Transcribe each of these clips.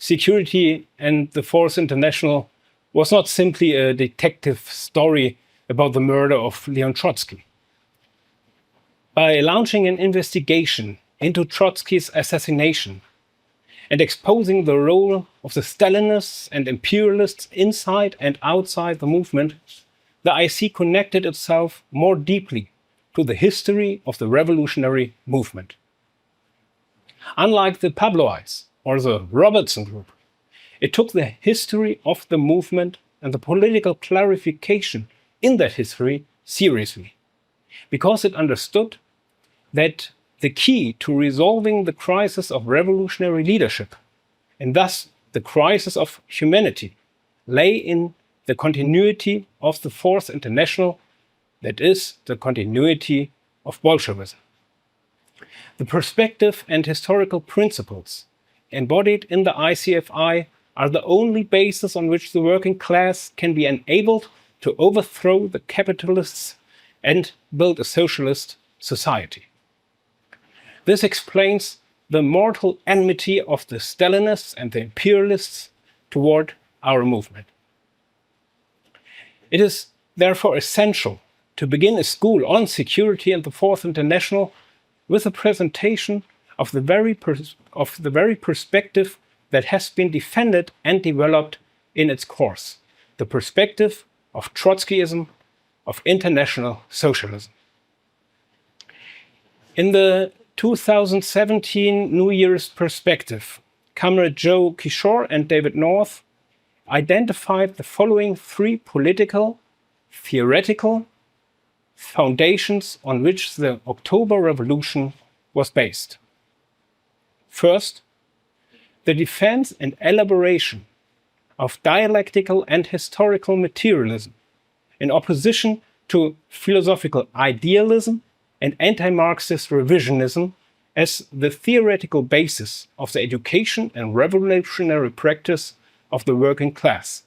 Security and the Fourth International was not simply a detective story about the murder of Leon Trotsky. By launching an investigation into Trotsky's assassination and exposing the role of the Stalinists and imperialists inside and outside the movement, the IC connected itself more deeply to the history of the revolutionary movement. Unlike the Pabloites or the Robertson Group, it took the history of the movement and the political clarification in that history seriously, because it understood that the key to resolving the crisis of revolutionary leadership, and thus the crisis of humanity, lay in the continuity of the Fourth International, that is, the continuity of Bolshevism. The perspective and historical principles embodied in the ICFI are the only basis on which the working class can be enabled to overthrow the capitalists and build a socialist society. This explains the mortal enmity of the Stalinists and the imperialists toward our movement. It is therefore essential to begin a school on security and the Fourth International with a presentation of the very perspective that has been defended and developed in its course, the perspective of Trotskyism, of international socialism. In the 2017 New Year's perspective, Comrade Joe Kishore and David North identified the following three political, theoretical foundations on which the October Revolution was based. First, the defense and elaboration of dialectical and historical materialism in opposition to philosophical idealism and anti-Marxist revisionism as the theoretical basis of the education and revolutionary practice of the working class.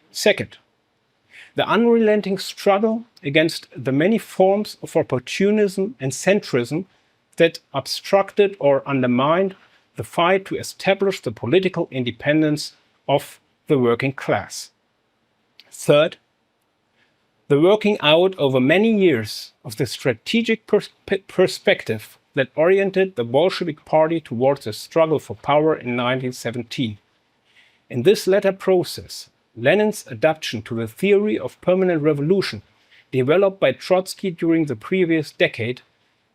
Second, the unrelenting struggle against the many forms of opportunism and centrism that obstructed or undermined the fight to establish the political independence of the working class. Third, the working out over many years of the strategic perspective that oriented the Bolshevik Party towards the struggle for power in 1917. In this latter process, Lenin's adaptation to the theory of permanent revolution developed by Trotsky during the previous decade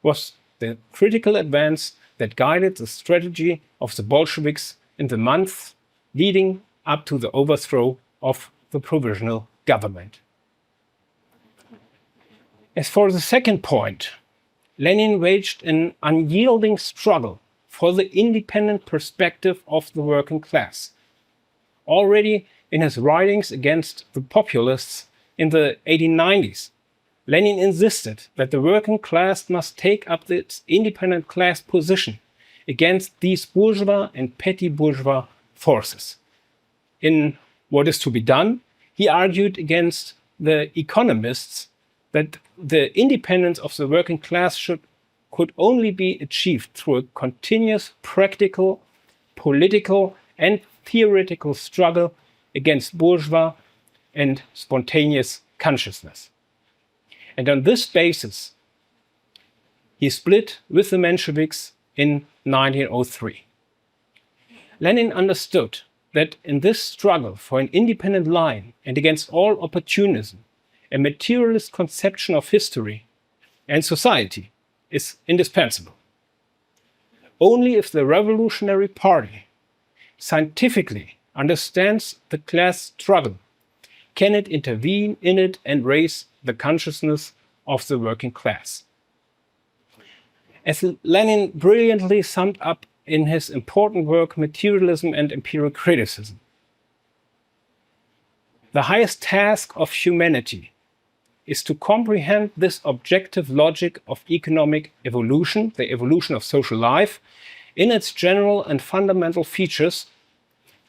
was the critical advance that guided the strategy of the Bolsheviks in the months leading up to the overthrow of the provisional government. As for the second point, Lenin waged an unyielding struggle for the independent perspective of the working class. Already in his writings against the populists in the 1890s, Lenin insisted that the working class must take up its independent class position against these bourgeois and petty bourgeois forces. In What is to be Done, he argued against the economists that the independence of the working class could only be achieved through a continuous practical, political and theoretical struggle against bourgeois and spontaneous consciousness. And on this basis, he split with the Mensheviks in 1903. Lenin understood that in this struggle for an independent line and against all opportunism, a materialist conception of history and society is indispensable. Only if the Revolutionary Party scientifically understands the class struggle can it intervene in it and raise the consciousness of the working class. As Lenin brilliantly summed up in his important work Materialism and Empirical Criticism, the highest task of humanity is to comprehend this objective logic of economic evolution, the evolution of social life, in its general and fundamental features,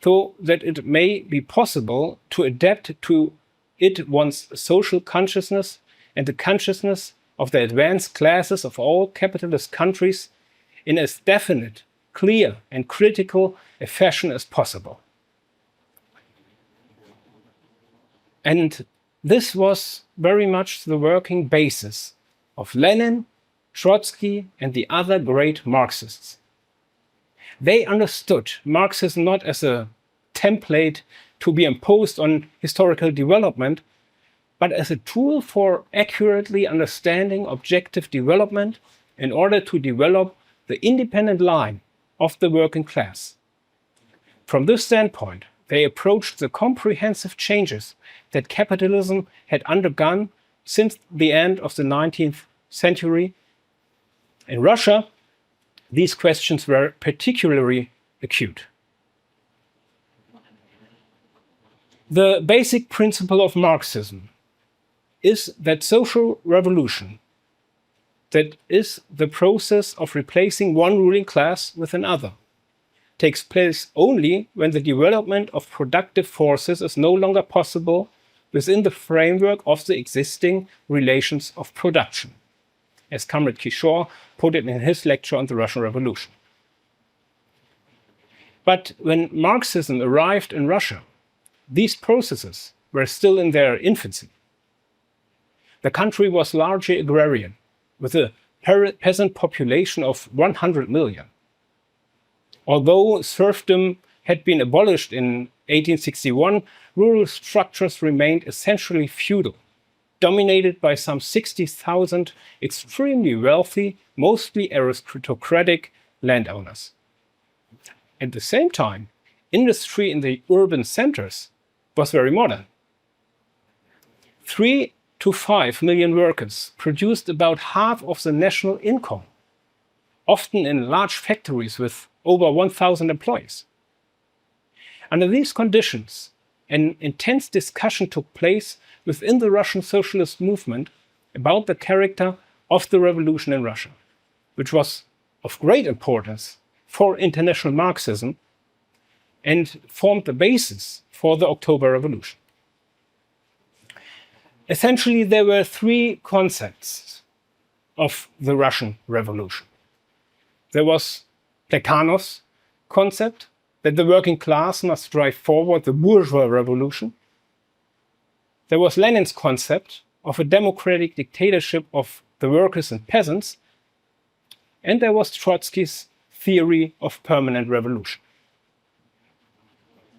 so that it may be possible to adapt to it one's social consciousness and the consciousness of the advanced classes of all capitalist countries in as definite clear and critical a fashion as possible. And this was very much the working basis of Lenin, Trotsky, and the other great Marxists. They understood Marxism not as a template to be imposed on historical development, but as a tool for accurately understanding objective development in order to develop the independent line of the working class. From this standpoint, they approached the comprehensive changes that capitalism had undergone since the end of the 19th century. In Russia, these questions were particularly acute. The basic principle of Marxism is that social revolution, that is the process of replacing one ruling class with another, takes place only when the development of productive forces is no longer possible within the framework of the existing relations of production, as Comrade Kishore put it in his lecture on the Russian Revolution. But when Marxism arrived in Russia, these processes were still in their infancy. The country was largely agrarian, with a peasant population of 100 million. Although serfdom had been abolished in 1861, rural structures remained essentially feudal, dominated by some 60,000 extremely wealthy, mostly aristocratic landowners. At the same time, industry in the urban centers was very modern. 3 to 5 million workers produced about half of the national income, often in large factories with over 1,000 employees. Under these conditions, an intense discussion took place within the Russian socialist movement about the character of the revolution in Russia, which was of great importance for international Marxism and formed the basis for the October Revolution. Essentially, there were three concepts of the Russian Revolution. There was Plekhanov's concept that the working class must drive forward the bourgeois revolution. There was Lenin's concept of a democratic dictatorship of the workers and peasants. And there was Trotsky's theory of permanent revolution.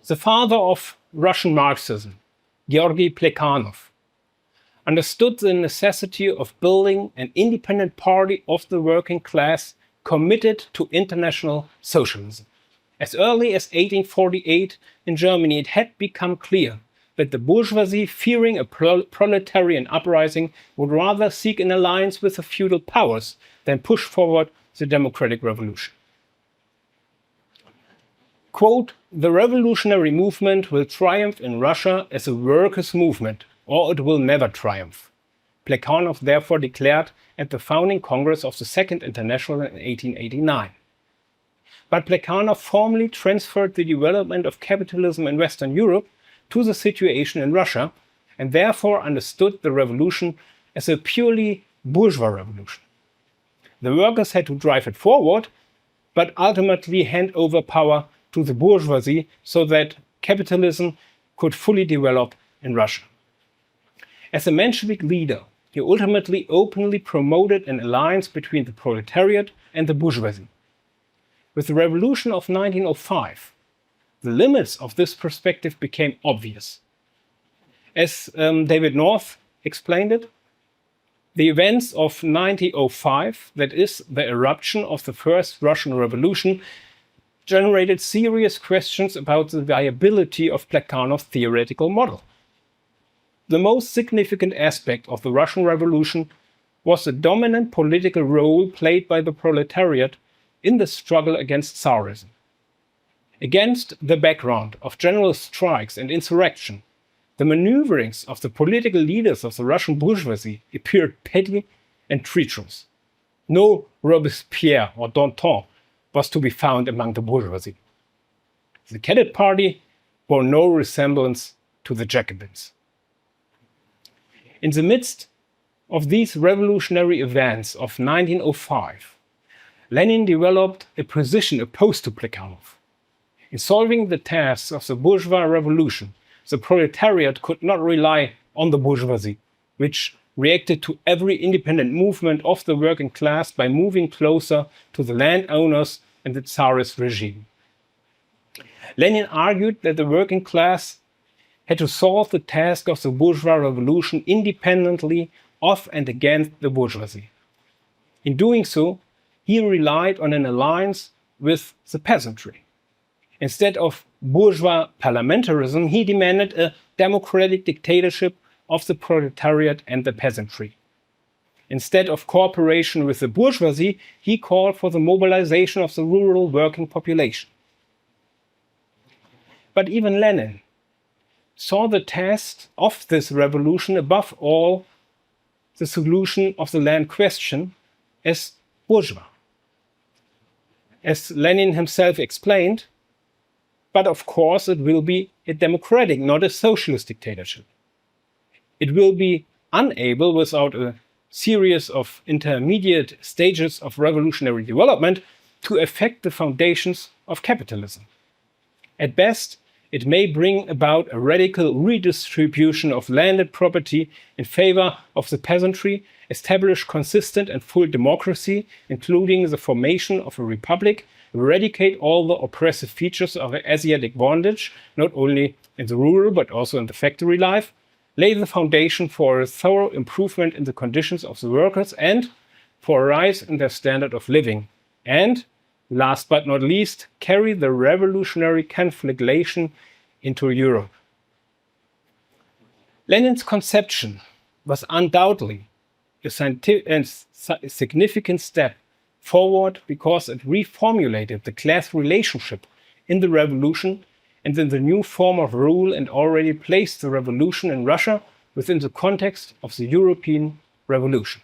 The father of Russian Marxism, Georgy Plekhanov, understood the necessity of building an independent party of the working class committed to international socialism. As early as 1848 in Germany, it had become clear that the bourgeoisie, fearing a proletarian uprising, would rather seek an alliance with the feudal powers than push forward the democratic revolution. Quote, "The revolutionary movement will triumph in Russia as a workers' movement, or it will never triumph," Plekhanov therefore declared at the founding Congress of the Second International in 1889. But Plekhanov formally transferred the development of capitalism in Western Europe to the situation in Russia, and therefore understood the revolution as a purely bourgeois revolution. The workers had to drive it forward, but ultimately hand over power to the bourgeoisie so that capitalism could fully develop in Russia. As a Menshevik leader, he ultimately openly promoted an alliance between the proletariat and the bourgeoisie. With the revolution of 1905, the limits of this perspective became obvious. As David North explained it, the events of 1905, that is, the eruption of the first Russian Revolution, generated serious questions about the viability of Plekhanov's theoretical model. The most significant aspect of the Russian Revolution was the dominant political role played by the proletariat in the struggle against Tsarism. Against the background of general strikes and insurrection, the maneuverings of the political leaders of the Russian bourgeoisie appeared petty and treacherous. No Robespierre or Danton was to be found among the bourgeoisie. The Cadet Party bore no resemblance to the Jacobins. In the midst of these revolutionary events of 1905, Lenin developed a position opposed to Plekhanov. In solving the tasks of the bourgeois revolution, the proletariat could not rely on the bourgeoisie, which reacted to every independent movement of the working class by moving closer to the landowners and the Tsarist regime. Lenin argued that the working class had to solve the task of the bourgeois revolution independently of and against the bourgeoisie. In doing so, he relied on an alliance with the peasantry. Instead of bourgeois parliamentarism, he demanded a democratic dictatorship of the proletariat and the peasantry. Instead of cooperation with the bourgeoisie, he called for the mobilization of the rural working population. But even Lenin saw the task of this revolution, above all the solution of the land question, as bourgeois. As Lenin himself explained, but of course it will be a democratic, not a socialist dictatorship. It will be unable, without a series of intermediate stages of revolutionary development, to affect the foundations of capitalism. At best, it may bring about a radical redistribution of landed property in favor of the peasantry, establish consistent and full democracy, including the formation of a republic, eradicate all the oppressive features of Asiatic bondage, not only in the rural but also in the factory life, lay the foundation for a thorough improvement in the conditions of the workers and for a rise in their standard of living, and, last but not least, carry the revolutionary conflagration into Europe. Lenin's conception was undoubtedly a significant step forward because it reformulated the class relationship in the revolution and in the new form of rule, and already placed the revolution in Russia within the context of the European Revolution.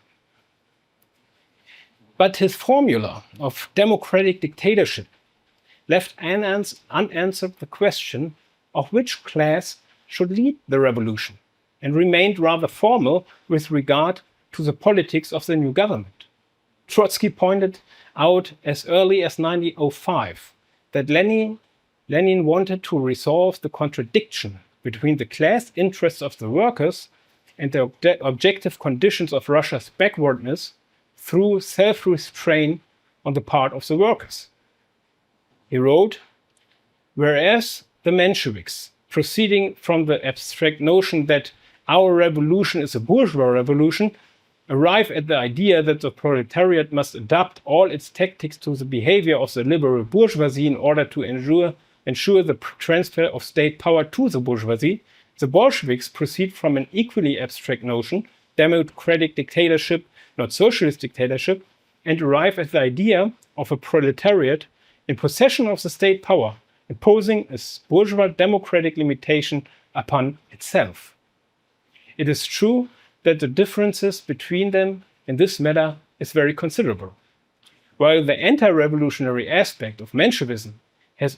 But his formula of democratic dictatorship left unanswered the question of which class should lead the revolution, and remained rather formal with regard to the politics of the new government. Trotsky pointed out as early as 1905 that Lenin wanted to resolve the contradiction between the class interests of the workers and the objective conditions of Russia's backwardness through self-restraint on the part of the workers. He wrote, "Whereas the Mensheviks, proceeding from the abstract notion that our revolution is a bourgeois revolution, arrive at the idea that the proletariat must adapt all its tactics to the behavior of the liberal bourgeoisie in order to ensure the transfer of state power to the bourgeoisie, the Bolsheviks proceed from an equally abstract notion, democratic dictatorship, not socialist dictatorship, and arrive at the idea of a proletariat in possession of the state power, imposing a bourgeois democratic limitation upon itself. It is true that the differences between them in this matter is very considerable. While the anti-revolutionary aspect of Menshevism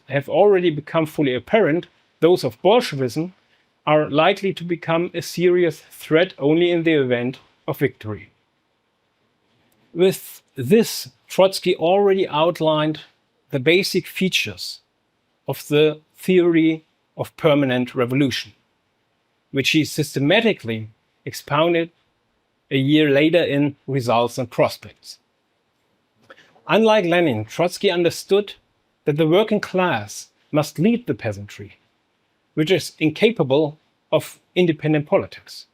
have already become fully apparent, those of Bolshevism are likely to become a serious threat only in the event of victory. With this, Trotsky already outlined the basic features of the theory of permanent revolution, which he systematically expounded a year later in Results and Prospects. Unlike Lenin, Trotsky understood that the working class must lead the peasantry, which is incapable of independent politics.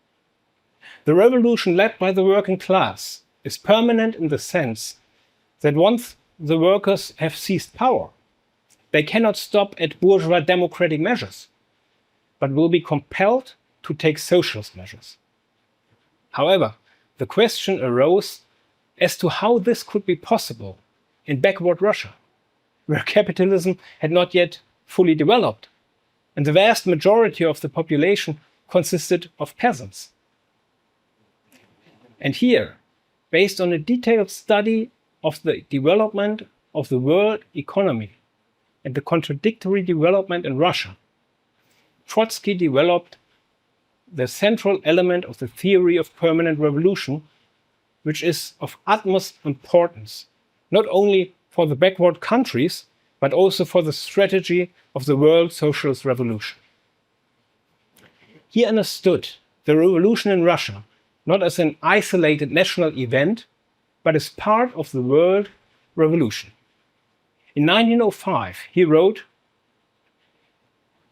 The revolution led by the working class is permanent in the sense that once the workers have seized power, they cannot stop at bourgeois democratic measures, but will be compelled to take socialist measures. However, the question arose as to how this could be possible in backward Russia, where capitalism had not yet fully developed, and the vast majority of the population consisted of peasants. And here, based on a detailed study of the development of the world economy and the contradictory development in Russia, Trotsky developed the central element of the theory of permanent revolution, which is of utmost importance not only for the backward countries, but also for the strategy of the world socialist revolution. He understood the revolution in Russia not as an isolated national event, but as part of the world revolution. In 1905, he wrote,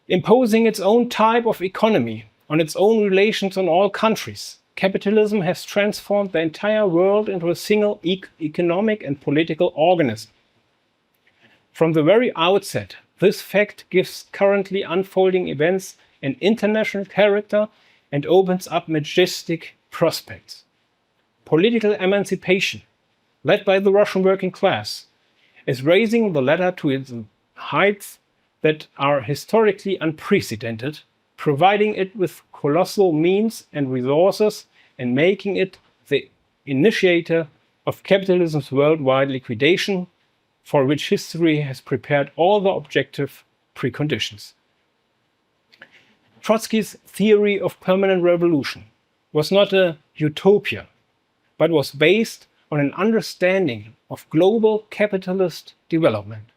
"Imposing its own type of economy on its own relations on all countries, capitalism has transformed the entire world into a single economic and political organism. From the very outset, this fact gives currently unfolding events an international character and opens up majestic prospects. Political emancipation, led by the Russian working class, is raising the ladder to its heights that are historically unprecedented, providing it with colossal means and resources and making it the initiator of capitalism's worldwide liquidation, for which history has prepared all the objective preconditions." Trotsky's theory of permanent revolution was not a utopia, but was based on an understanding of global capitalist development.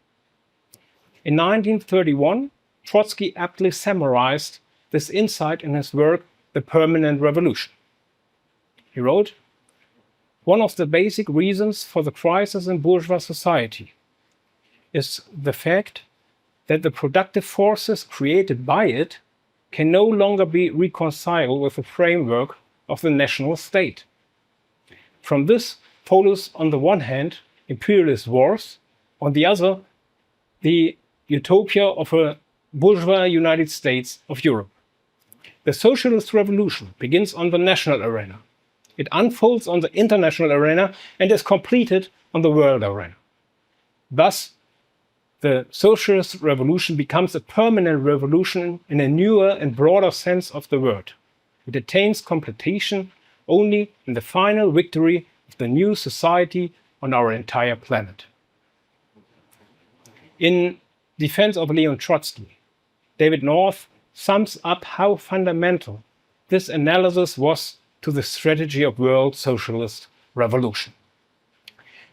In 1931, Trotsky aptly summarized this insight in his work, The Permanent Revolution. He wrote, "One of the basic reasons for the crisis in bourgeois society is the fact that the productive forces created by it can no longer be reconciled with the framework of the national state. From this follows, on the one hand, imperialist wars, on the other, the utopia of a bourgeois United States of Europe. The socialist revolution begins on the national arena. It unfolds on the international arena and is completed on the world arena. Thus, the socialist revolution becomes a permanent revolution in a newer and broader sense of the word. It attains completion only in the final victory of the new society on our entire planet." In defense of Leon Trotsky, David North sums up how fundamental this analysis was to the strategy of world socialist revolution.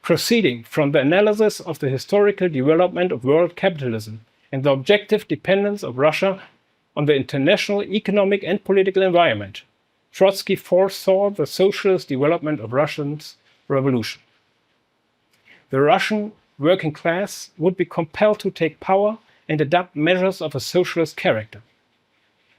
Proceeding from the analysis of the historical development of world capitalism and the objective dependence of Russia on the international economic and political environment, Trotsky foresaw the socialist development of Russia's revolution. The Russian working class would be compelled to take power and adopt measures of a socialist character.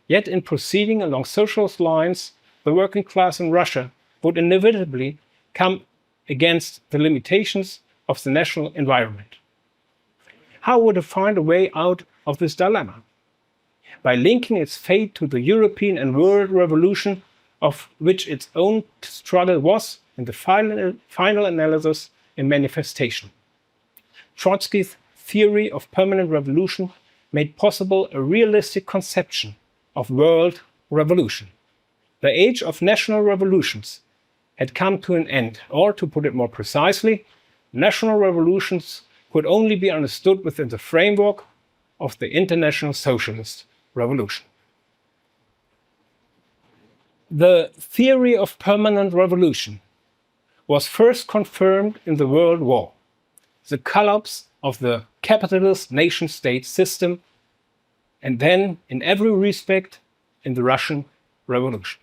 Yet in proceeding along socialist lines, the working class in Russia would inevitably come against the limitations of the national environment. How would it find a way out of this dilemma? By linking its fate to the European and world revolution, of which its own struggle was, in the final analysis, a manifestation. Trotsky's theory of permanent revolution made possible a realistic conception of world revolution. The age of national revolutions had come to an end, or to put it more precisely, national revolutions could only be understood within the framework of the international socialist revolution. The theory of permanent revolution was first confirmed in the World War, the collapse of the capitalist nation-state system, and then, in every respect, in the Russian Revolution.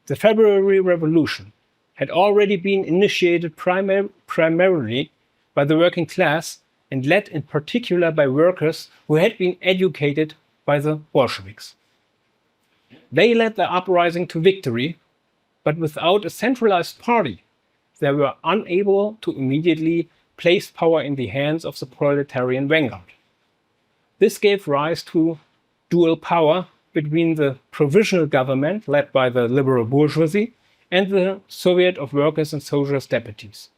The February Revolution had already been initiated primarily by the working class and led in particular by workers who had been educated by the Bolsheviks. They led the uprising to victory, but without a centralized party, they were unable to immediately place power in the hands of the proletarian vanguard. This gave rise to dual power between the provisional government led by the liberal bourgeoisie and the Soviet of Workers and Socialist Deputies.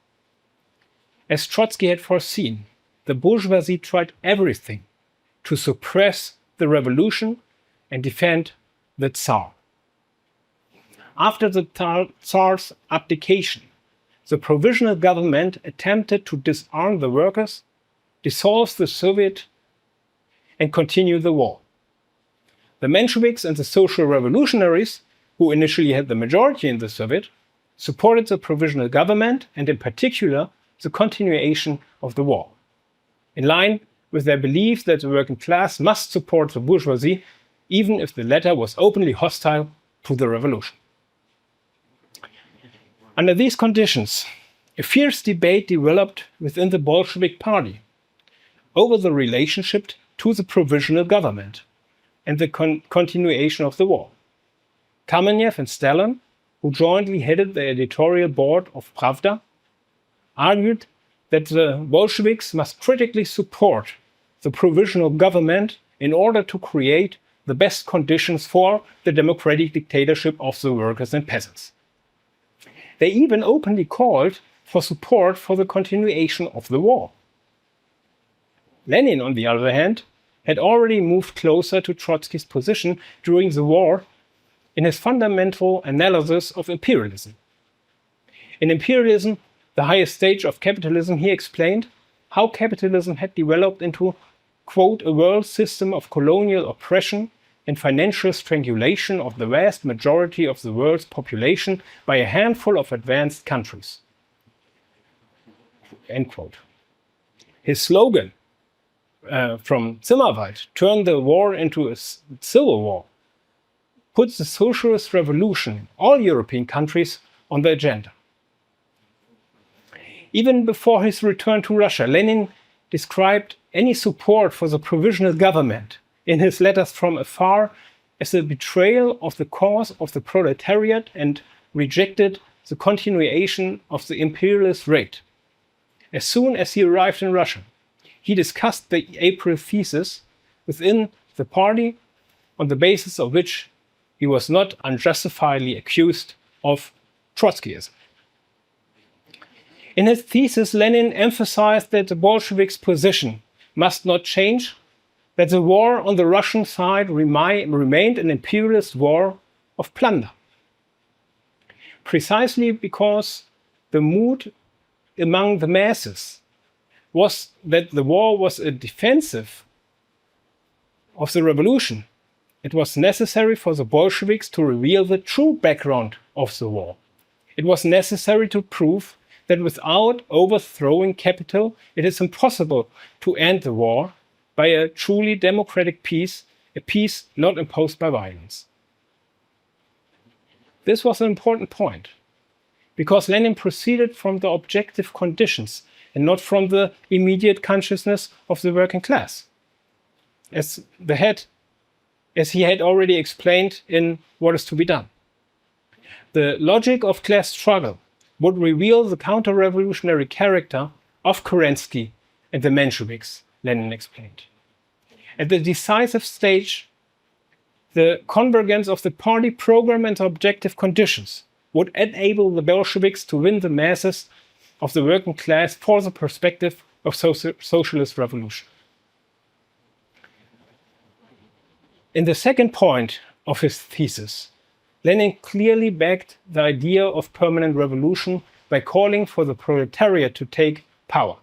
As Trotsky had foreseen, the bourgeoisie tried everything to suppress the revolution and defend the Tsar. After the Tsar's abdication, the provisional government attempted to disarm the workers, dissolve the Soviet, and continue the war. The Mensheviks and the social revolutionaries, who initially had the majority in the Soviet, supported the provisional government and in particular the continuation of the war, in line with their belief that the working class must support the bourgeoisie, even if the latter was openly hostile to the revolution. Under these conditions, a fierce debate developed within the Bolshevik Party over the relationship to the provisional government and the continuation of the war. Kamenev and Stalin, who jointly headed the editorial board of Pravda, argued that the Bolsheviks must critically support the provisional government in order to create the best conditions for the democratic dictatorship of the workers and peasants. They even openly called for support for the continuation of the war. Lenin, on the other hand, had already moved closer to Trotsky's position during the war in his fundamental analysis of imperialism. In Imperialism, the highest stage of capitalism, he explained how capitalism had developed into, quote, a world system of colonial oppression and financial strangulation of the vast majority of the world's population by a handful of advanced countries. End quote. His slogan from Zimmerwald, turn the war into a civil war, puts the socialist revolution in all European countries on the agenda. Even before his return to Russia, Lenin described any support for the provisional government in his letters from afar as a betrayal of the cause of the proletariat and rejected the continuation of the imperialist rate. As soon as he arrived in Russia, he discussed the April thesis within the party, on the basis of which he was not unjustifiably accused of Trotskyism. In his thesis, Lenin emphasized that the Bolsheviks' position must not change, that the war on the Russian side remained an imperialist war of plunder. Precisely because the mood among the masses was that the war was a defensive of the revolution, it was necessary for the Bolsheviks to reveal the true background of the war. It was necessary to prove that without overthrowing capital, it is impossible to end the war by a truly democratic peace, a peace not imposed by violence. This was an important point, because Lenin proceeded from the objective conditions and not from the immediate consciousness of the working class, as he had already explained in What is to be Done. The logic of class struggle would reveal the counter-revolutionary character of Kerensky and the Mensheviks, Lenin explained. At the decisive stage, the convergence of the party program and objective conditions would enable the Bolsheviks to win the masses of the working class for the perspective of socialist revolution. In the second point of his thesis, Lenin clearly backed the idea of permanent revolution by calling for the proletariat to take power.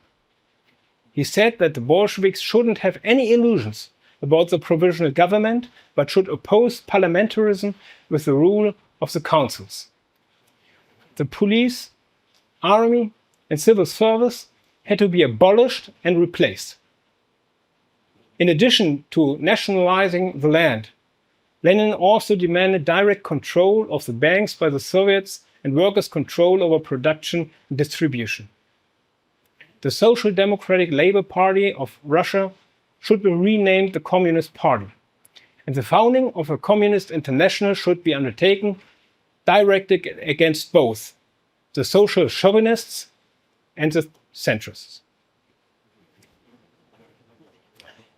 He said that the Bolsheviks shouldn't have any illusions about the provisional government, but should oppose parliamentarism with the rule of the councils. The police, army, and civil service had to be abolished and replaced. In addition to nationalizing the land, Lenin also demanded direct control of the banks by the Soviets and workers' control over production and distribution. The Social Democratic Labour Party of Russia should be renamed the Communist Party, and the founding of a Communist International should be undertaken, directed against both the social chauvinists and the centrists.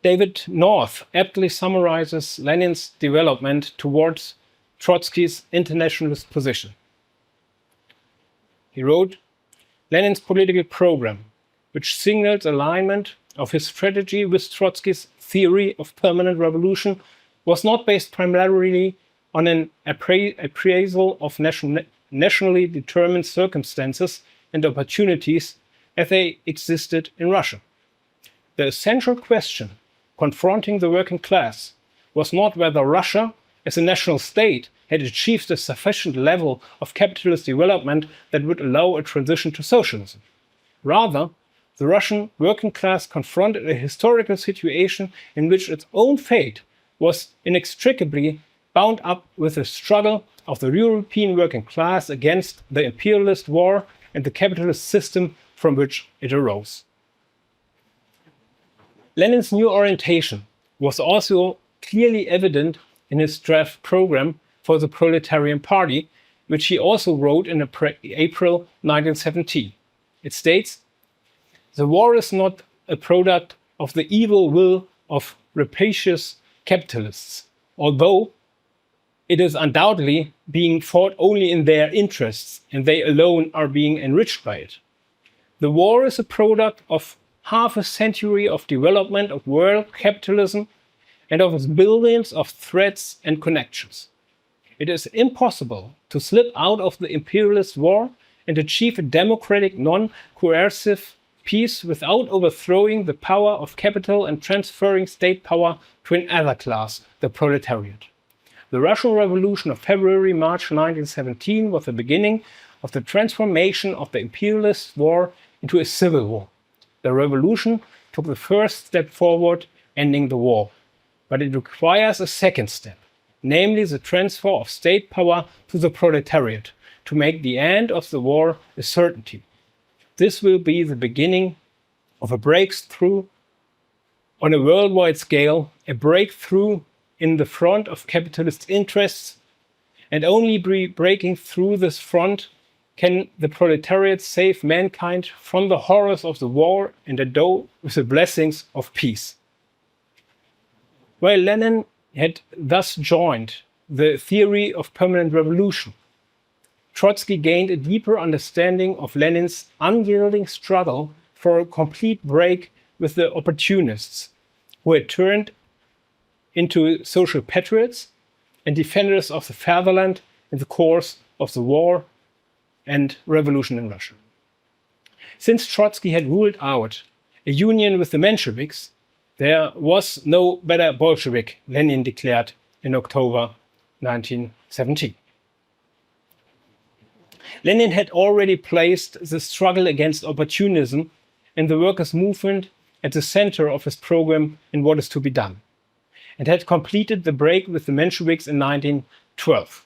David North aptly summarizes Lenin's development towards Trotsky's internationalist position. He wrote, Lenin's political program, which signaled alignment of his strategy with Trotsky's theory of permanent revolution, was not based primarily on an appraisal of nationally determined circumstances and opportunities as they existed in Russia. The essential question confronting the working class was not whether Russia, as a national state, had achieved a sufficient level of capitalist development that would allow a transition to socialism, Rather, the Russian working class confronted a historical situation in which its own fate was inextricably bound up with the struggle of the European working class against the imperialist war and the capitalist system from which it arose. Lenin's new orientation was also clearly evident in his draft program for the Proletarian Party, which he also wrote in April 1917. It states, "The war is not a product of the evil will of rapacious capitalists, although it is undoubtedly being fought only in their interests, and they alone are being enriched by it. The war is a product of half a century of development of world capitalism and of its billions of threads and connections. It is impossible to slip out of the imperialist war and achieve a democratic, non-coercive peace without overthrowing the power of capital and transferring state power to another class, the proletariat. The Russian Revolution of February-March 1917 was the beginning of the transformation of the imperialist war into a civil war. The revolution took the first step forward, ending the war. But it requires a second step, namely the transfer of state power to the proletariat, to make the end of the war a certainty. This will be the beginning of a breakthrough on a worldwide scale, a breakthrough in the front of capitalist interests, and only by breaking through this front can the proletariat save mankind from the horrors of the war and endow with the blessings of peace." While Lenin had thus joined the theory of permanent revolution, Trotsky gained a deeper understanding of Lenin's unyielding struggle for a complete break with the opportunists, who had turned into social patriots and defenders of the fatherland in the course of the war and revolution in Russia. Since Trotsky had ruled out a union with the Mensheviks, there was no better Bolshevik, Lenin declared in October 1917. Lenin had already placed the struggle against opportunism and the workers' movement at the center of his program in What is to be Done, and had completed the break with the Mensheviks in 1912.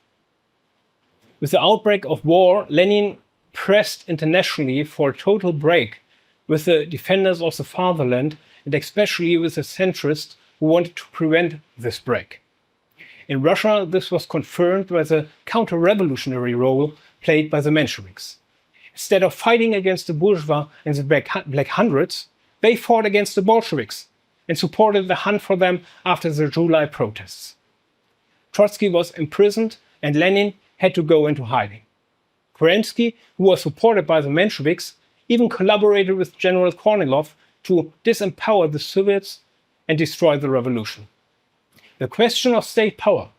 With the outbreak of war, Lenin pressed internationally for a total break with the defenders of the fatherland, and especially with the centrists who wanted to prevent this break. In Russia, this was confirmed by the counter-revolutionary role played by the Mensheviks. Instead of fighting against the bourgeois and the Black Hundreds, they fought against the Bolsheviks and supported the hunt for them after the July protests. Trotsky was imprisoned and Lenin had to go into hiding. Kerensky, who was supported by the Mensheviks, even collaborated with General Kornilov to disempower the Soviets and destroy the revolution. The question of state power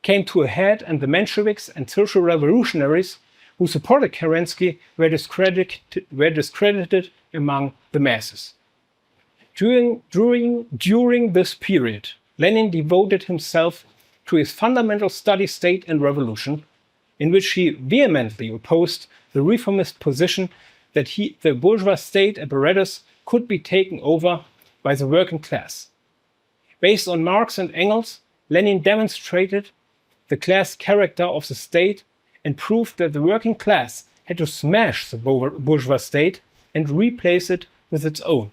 came to a head, and the Mensheviks and social revolutionaries who supported Kerensky were discredited among the masses. During this period, Lenin devoted himself to his fundamental study, State and Revolution, in which he vehemently opposed the reformist position that the bourgeois state apparatus could be taken over by the working class. Based on Marx and Engels, Lenin demonstrated the class character of the state and proved that the working class had to smash the bourgeois state and replace it with its own.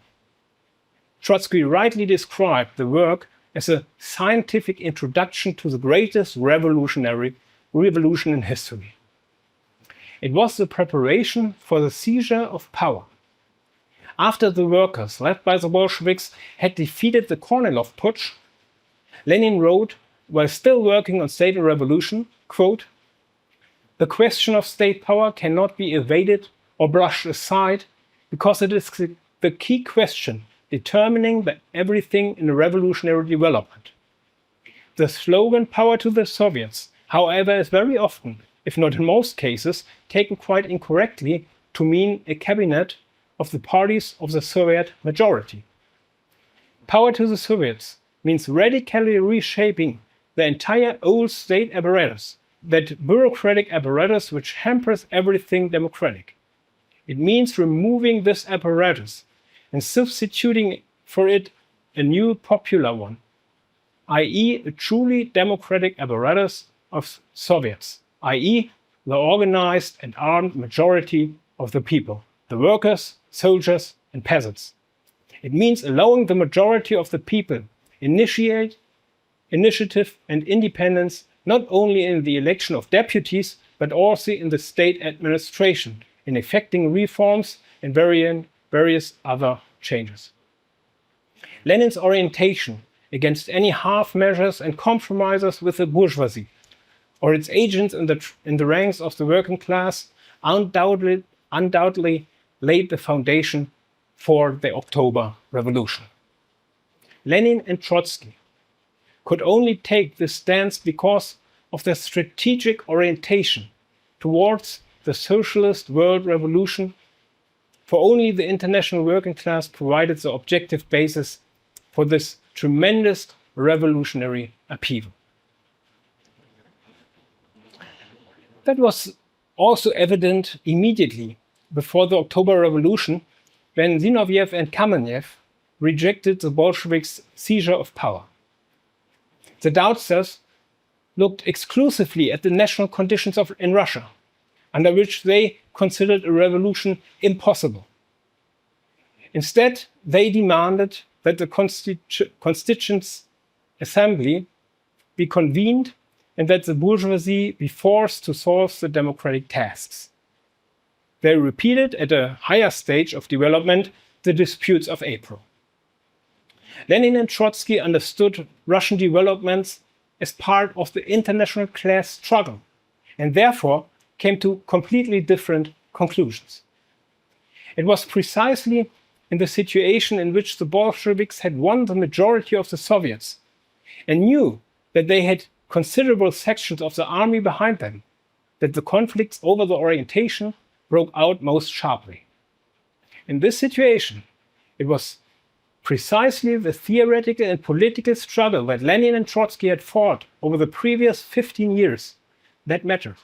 Trotsky rightly described the work as a scientific introduction to the greatest revolution in history. It was the preparation for the seizure of power. After the workers, led by the Bolsheviks, had defeated the Kornilov Putsch, Lenin wrote, while still working on state and revolution, quote, "The question of state power cannot be evaded or brushed aside because it is the key question determining everything in a revolutionary development. The slogan 'Power to the Soviets', however, is very often, if not in most cases, taken quite incorrectly to mean a cabinet of the parties of the Soviet majority. Power to the Soviets means radically reshaping the entire old state apparatus, that bureaucratic apparatus which hampers everything democratic. It means removing this apparatus and substituting for it a new popular one, i.e. a truly democratic apparatus of Soviets, i.e. the organized and armed majority of the people, the workers, soldiers, and peasants. It means allowing the majority of the people initiate initiative and independence not only in the election of deputies, but also in the state administration, in effecting reforms and various other changes. Lenin's orientation against any half measures and compromises with the bourgeoisie or its agents in the ranks of the working class undoubtedly laid the foundation for the October Revolution. Lenin and Trotsky could only take this stance because of their strategic orientation towards the socialist world revolution, for only the international working class provided the objective basis for this tremendous revolutionary upheaval. That was also evident immediately before the October Revolution, when Zinoviev and Kamenev rejected the Bolsheviks' seizure of power. The doubters looked exclusively at the national conditions in Russia, under which they considered a revolution impossible. Instead, they demanded that the Constituent Assembly be convened and that the bourgeoisie be forced to solve the democratic tasks. They repeated at a higher stage of development the disputes of April. Lenin and Trotsky understood Russian developments as part of the international class struggle and therefore came to completely different conclusions. It was precisely in the situation in which the Bolsheviks had won the majority of the Soviets and knew that they had considerable sections of the army behind them that the conflicts over the orientation broke out most sharply. In this situation, it was precisely the theoretical and political struggle that Lenin and Trotsky had fought over the previous 15 years that mattered.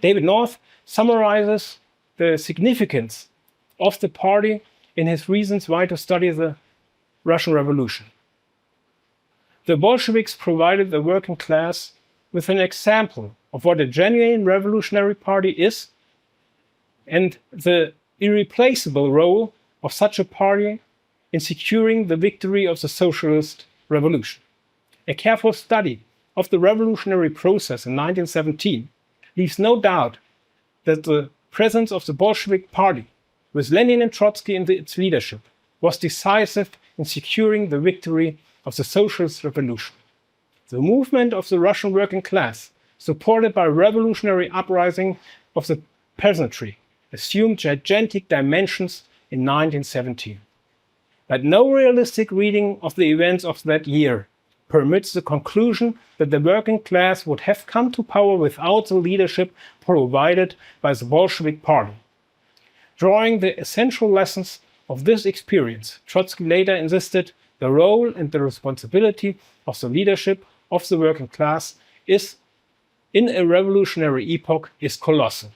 David North summarizes the significance of the party in his reasons why to study the Russian Revolution. The Bolsheviks provided the working class with an example of what a genuine revolutionary party is and the irreplaceable role of such a party in securing the victory of the socialist revolution. A careful study of the revolutionary process in 1917 leaves no doubt that the presence of the Bolshevik party, with Lenin and Trotsky in its leadership, was decisive in securing the victory of the socialist revolution. The movement of the Russian working class, supported by a revolutionary uprising of the peasantry, assumed gigantic dimensions in 1917. But no realistic reading of the events of that year permits the conclusion that the working class would have come to power without the leadership provided by the Bolshevik party. Drawing the essential lessons of this experience, Trotsky later insisted the role and the responsibility of the leadership of the working class in a revolutionary epoch is colossal.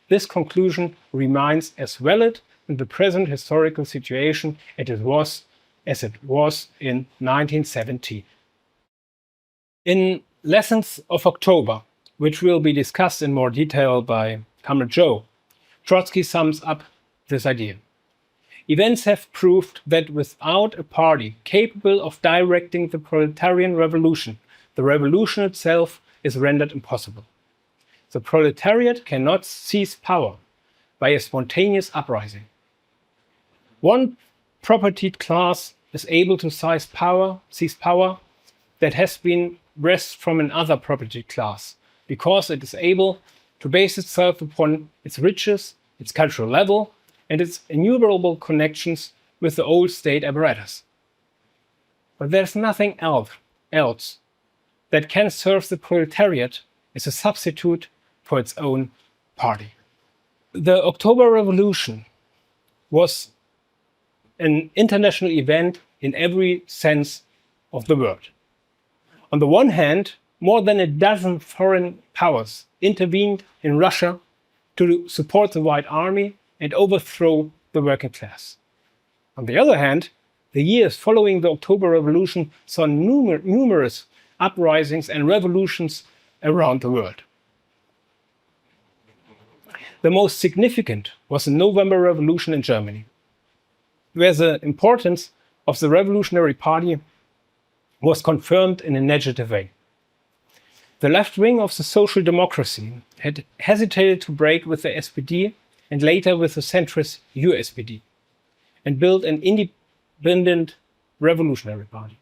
This conclusion remains as valid in the present historical situation as it was in 1917. In Lessons of October, which will be discussed in more detail by Comrade Joe, Trotsky sums up this idea. Events have proved that without a party capable of directing the proletarian revolution, the revolution itself is rendered impossible. The proletariat cannot seize power by a spontaneous uprising. One propertied class is able to seize power that has been wrested from another propertied class, because it is able to base itself upon its riches, its cultural level, and its innumerable connections with the old state apparatus. But there's nothing else that can serve the proletariat as a substitute for its own party. The October Revolution was an international event in every sense of the word. On the one hand, more than a dozen foreign powers intervened in Russia to support the White Army and overthrow the working class. On the other hand, the years following the October Revolution saw numerous uprisings and revolutions around the world. The most significant was the November Revolution in Germany, where the importance of the Revolutionary Party was confirmed in a negative way. The left wing of the Social Democracy had hesitated to break with the SPD and later with the centrist USPD and build an independent revolutionary party.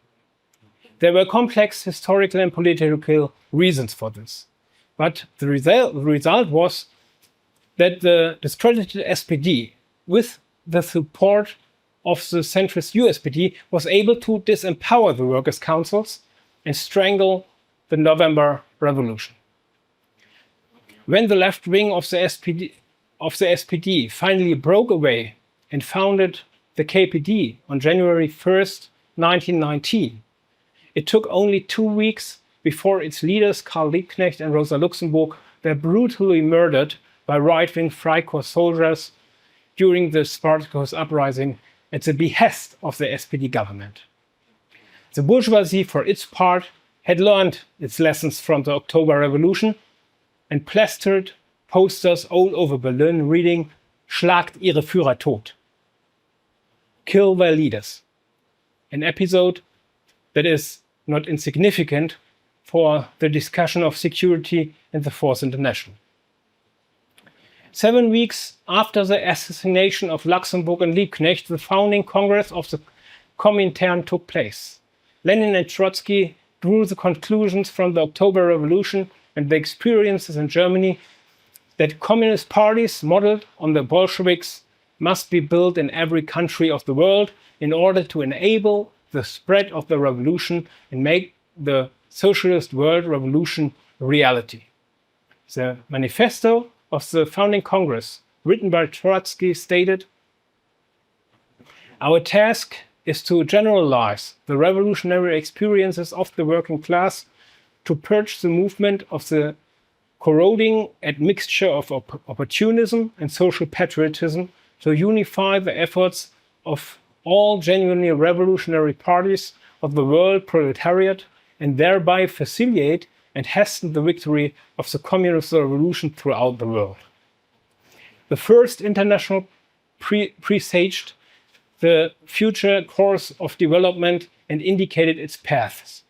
There were complex historical and political reasons for this, but the result was that the discredited SPD, with the support of the centrist USPD, was able to disempower the workers' councils and strangle the November Revolution. When the left wing of the SPD finally broke away and founded the KPD on January 1st, 1919, it took only 2 weeks before its leaders Karl Liebknecht and Rosa Luxemburg were brutally murdered by right-wing Freikorps soldiers during the Spartacus uprising at the behest of the SPD government. The bourgeoisie, for its part, had learned its lessons from the October Revolution and plastered posters all over Berlin reading "Schlagt ihre Führer tot," kill their leaders, an episode that is not insignificant for the discussion of security in the Fourth International. 7 weeks after the assassination of Luxemburg and Liebknecht, the founding Congress of the Comintern took place. Lenin and Trotsky drew the conclusions from the October Revolution and the experiences in Germany that communist parties modeled on the Bolsheviks must be built in every country of the world in order to enable the spread of the revolution and make the socialist world revolution a reality. The manifesto of the founding Congress, written by Trotsky, stated, "Our task is to generalize the revolutionary experiences of the working class, to purge the movement of the corroding admixture of opportunism and social patriotism, to unify the efforts of all genuinely revolutionary parties of the world proletariat, and thereby facilitate and hasten the victory of the communist revolution throughout the world." The First International presaged the future course of development and indicated its paths.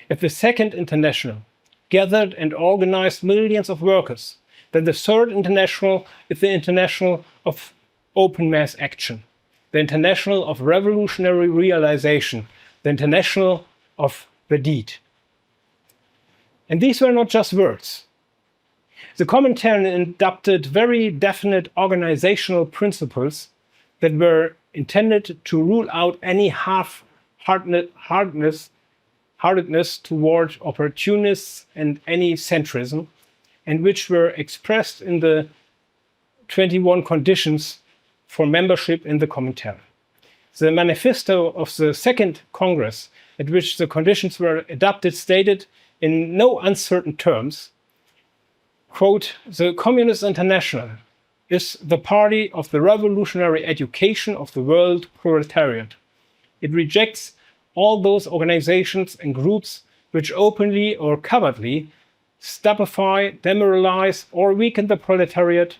If the Second International gathered and organized millions of workers, then the Third International is the international of open mass action, the international of revolutionary realization, the international of the deed. And these were not just words. The Comintern adopted very definite organizational principles that were intended to rule out any half-heartedness toward opportunists and any centrism, and which were expressed in the 21 conditions for membership in the Comintern. The manifesto of the Second Congress, at which the conditions were adopted, stated in no uncertain terms, quote, "The Communist International is the party of the revolutionary education of the world proletariat. It rejects all those organizations and groups which openly or covertly stupefy, demoralize, or weaken the proletariat,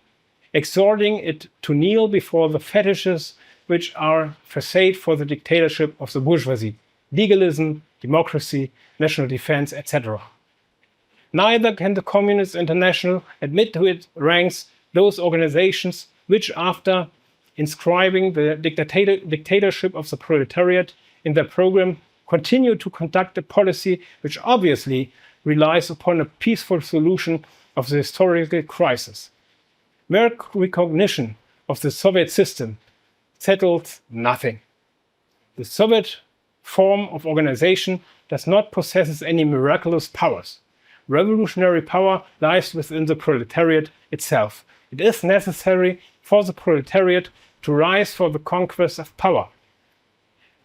exhorting it to kneel before the fetishes which are facade for the dictatorship of the bourgeoisie, legalism, democracy, national defense, etc. Neither can the Communist International admit to its ranks those organizations which, after inscribing the dictatorship of the proletariat in their program, continue to conduct a policy which obviously relies upon a peaceful solution of the historical crisis. Mere recognition of the Soviet system settles nothing. The Soviet form of organization does not possess any miraculous powers. Revolutionary power lies within the proletariat itself. It is necessary for the proletariat to rise for the conquest of power.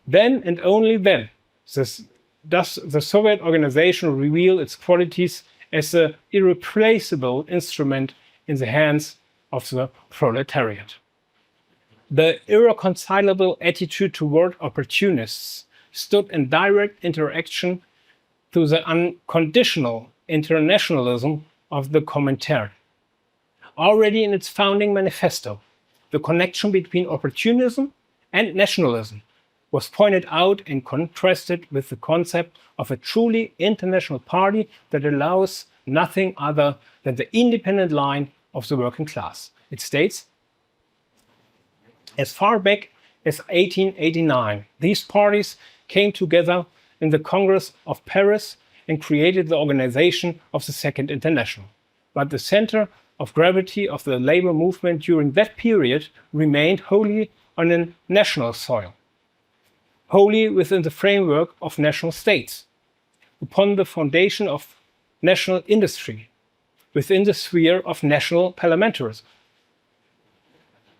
Then and only then does the Soviet organization reveal its qualities as an irreplaceable instrument in the hands of the proletariat. The irreconcilable attitude toward opportunists stood in direct interaction to the unconditional internationalism of the Comintern. Already in its founding manifesto, the connection between opportunism and nationalism was pointed out and contrasted with the concept of a truly international party that allows nothing other than the independent line of the working class. It states, as far back as 1889, these parties came together in the Congress of Paris and created the organization of the Second International. But the center of gravity of the labor movement during that period remained wholly on a national soil, wholly within the framework of national states, upon the foundation of national industry, within the sphere of national parliamentarism.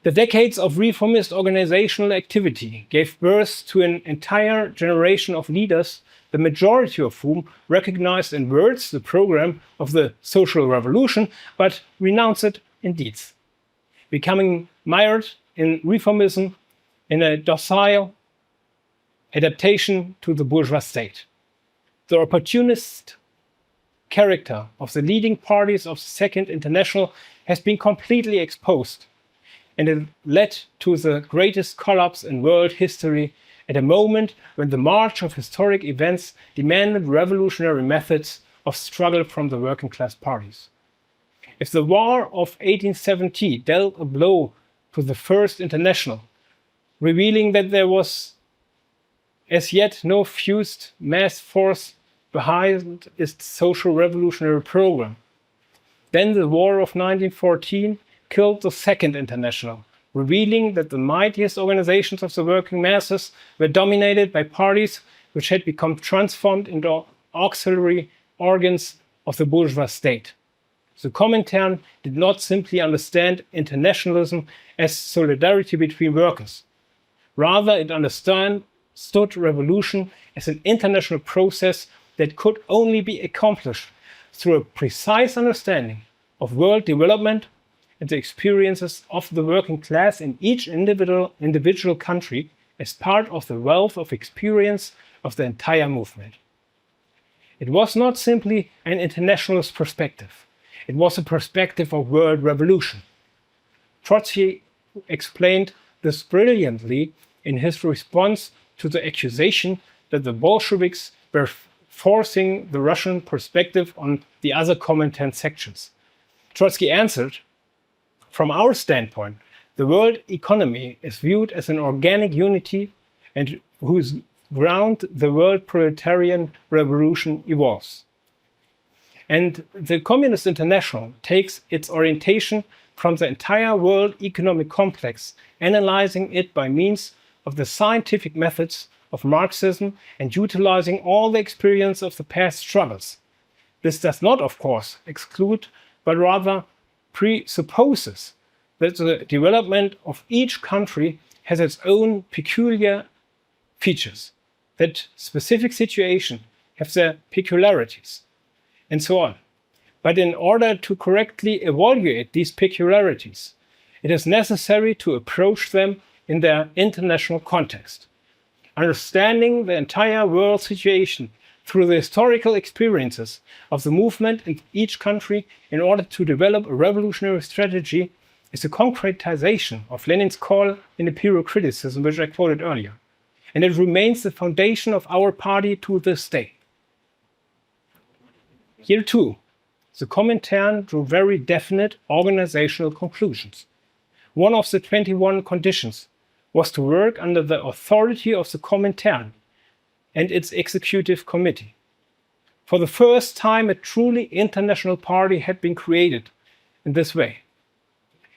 The decades of reformist organizational activity gave birth to an entire generation of leaders, the majority of whom recognized in words the program of the social revolution, but renounced it in deeds, becoming mired in reformism in a docile adaptation to the bourgeois state. The opportunist character of the leading parties of the Second International has been completely exposed, and it led to the greatest collapse in world history at a moment when the march of historic events demanded revolutionary methods of struggle from the working class parties. If the war of 1870 dealt a blow to the First International, revealing that there was as yet no fused mass force behind its social revolutionary program, then the war of 1914 killed the Second International, revealing that the mightiest organizations of the working masses were dominated by parties which had become transformed into auxiliary organs of the bourgeois state. The Comintern did not simply understand internationalism as solidarity between workers. Rather, it understood revolution as an international process that could only be accomplished through a precise understanding of world development and the experiences of the working class in each individual country as part of the wealth of experience of the entire movement. It was not simply an internationalist perspective. It was a perspective of world revolution. Trotsky explained this brilliantly in his response to the accusation that the Bolsheviks were forcing the Russian perspective on the other Comintern sections. Trotsky answered, from our standpoint, the world economy is viewed as an organic unity and whose ground the world proletarian revolution evolves. And the Communist International takes its orientation from the entire world economic complex, analyzing it by means of the scientific methods of Marxism and utilizing all the experience of the past struggles. This does not, of course, exclude, but rather presupposes that the development of each country has its own peculiar features, that specific situations have their peculiarities, and so on. But in order to correctly evaluate these peculiarities, it is necessary to approach them in their international context. Understanding the entire world situation through the historical experiences of the movement in each country in order to develop a revolutionary strategy is a concretization of Lenin's call in Imperial Criticism, which I quoted earlier. And it remains the foundation of our party to this day. Here too, the Comintern drew very definite organizational conclusions. One of the 21 conditions was to work under the authority of the Comintern and its executive committee. For the first time, a truly international party had been created in this way.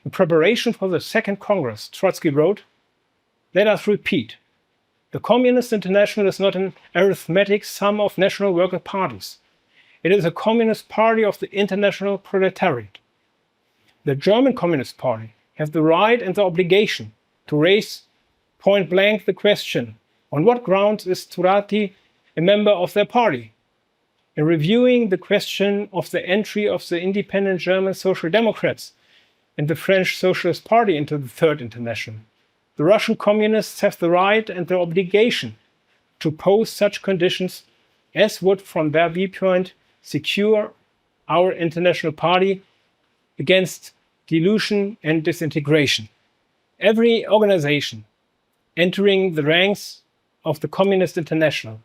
In preparation for the Second Congress, Trotsky wrote, "Let us repeat, the Communist International is not an arithmetic sum of national worker parties. It is a communist party of the international proletariat. The German Communist Party has the right and the obligation to raise point blank the question, on what grounds is Turati a member of their party? In reviewing the question of the entry of the independent German Social Democrats and the French Socialist Party into the Third International, the Russian communists have the right and the obligation to pose such conditions as would, from their viewpoint, secure our international party against dilution and disintegration. Every organization entering the ranks of the Communist International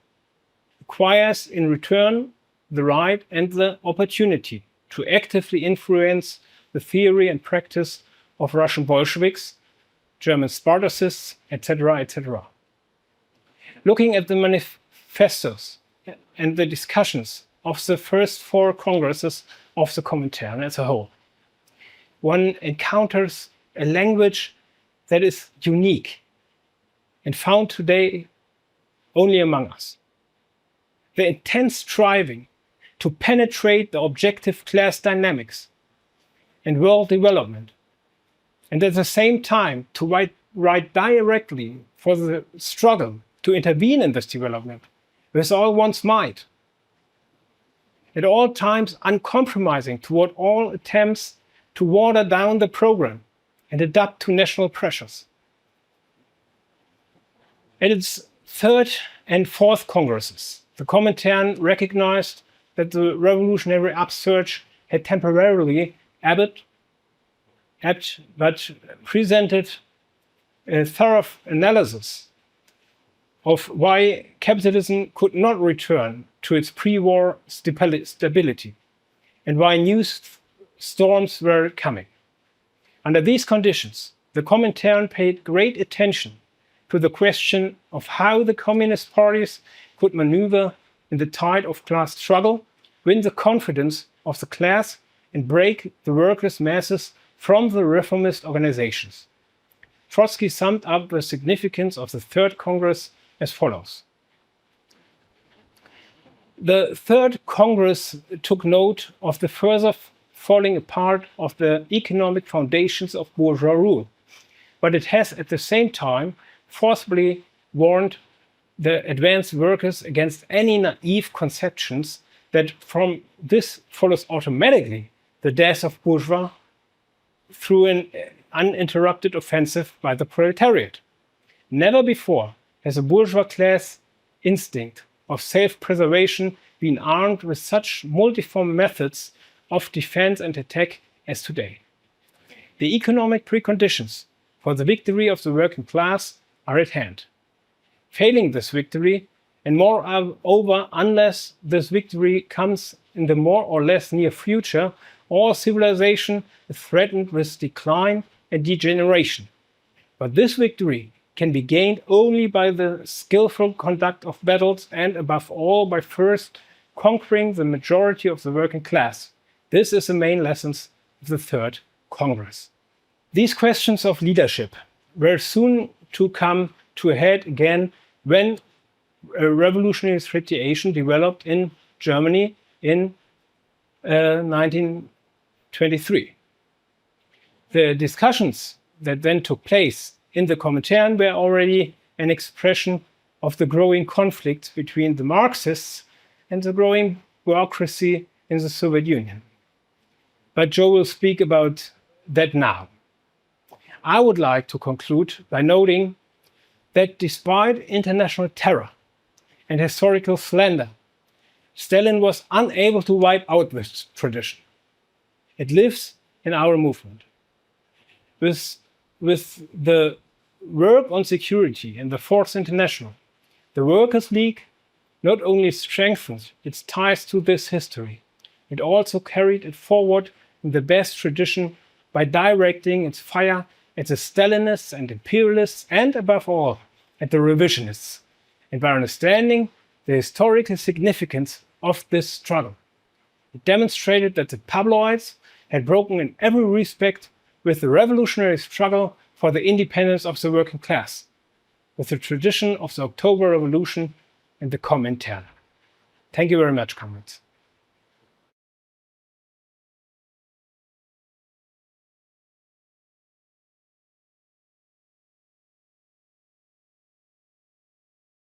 acquires in return the right and the opportunity to actively influence the theory and practice of Russian Bolsheviks, German Spartacists, etc., etc. Looking at the manifestos and the discussions of the first 4 congresses of the Comintern as a whole, one encounters a language that is unique and found today only among us. The intense striving to penetrate the objective class dynamics and world development, and at the same time to write directly for the struggle to intervene in this development with all one's might, at all times uncompromising toward all attempts to water down the program and adapt to national pressures. At its 3rd and 4th congresses, the Comintern recognized that the revolutionary upsurge had temporarily ebbed, but presented a thorough analysis of why capitalism could not return to its pre-war stability and why new storms were coming. Under these conditions, the Comintern paid great attention to the question of how the communist parties could maneuver in the tide of class struggle, win the confidence of the class, and break the workers' masses from the reformist organizations. Trotsky summed up the significance of the Third Congress as follows. The Third Congress took note of the further falling apart of the economic foundations of bourgeois rule, but it has at the same time forcibly warned the advanced workers against any naive conceptions that from this follows automatically the death of bourgeois through an uninterrupted offensive by the proletariat. Never before has a bourgeois class instinct of self-preservation been armed with such multiform methods of defense and attack as today. The economic preconditions for the victory of the working class are at hand. Failing this victory, and moreover, unless this victory comes in the more or less near future, all civilization is threatened with decline and degeneration. But this victory can be gained only by the skillful conduct of battles and, above all, by first conquering the majority of the working class. This is the main lessons of the Third Congress. These questions of leadership were soon to come to a head again when a revolutionary situation developed in Germany in 1923. The discussions that then took place in the Comintern were already an expression of the growing conflicts between the Marxists and the growing bureaucracy in the Soviet Union. But Joe will speak about that now. I would like to conclude by noting that despite international terror and historical slander, Stalin was unable to wipe out this tradition. It lives in our movement. With the work on security in the Fourth International, the Workers' League not only strengthened its ties to this history, it also carried it forward in the best tradition by directing its fire at the Stalinists and imperialists and, above all, at the revisionists, and by understanding the historical significance of this struggle. It demonstrated that the tabloids had broken in every respect with the revolutionary struggle for the independence of the working class, with the tradition of the October Revolution and the Comintern. Thank you very much, comrades.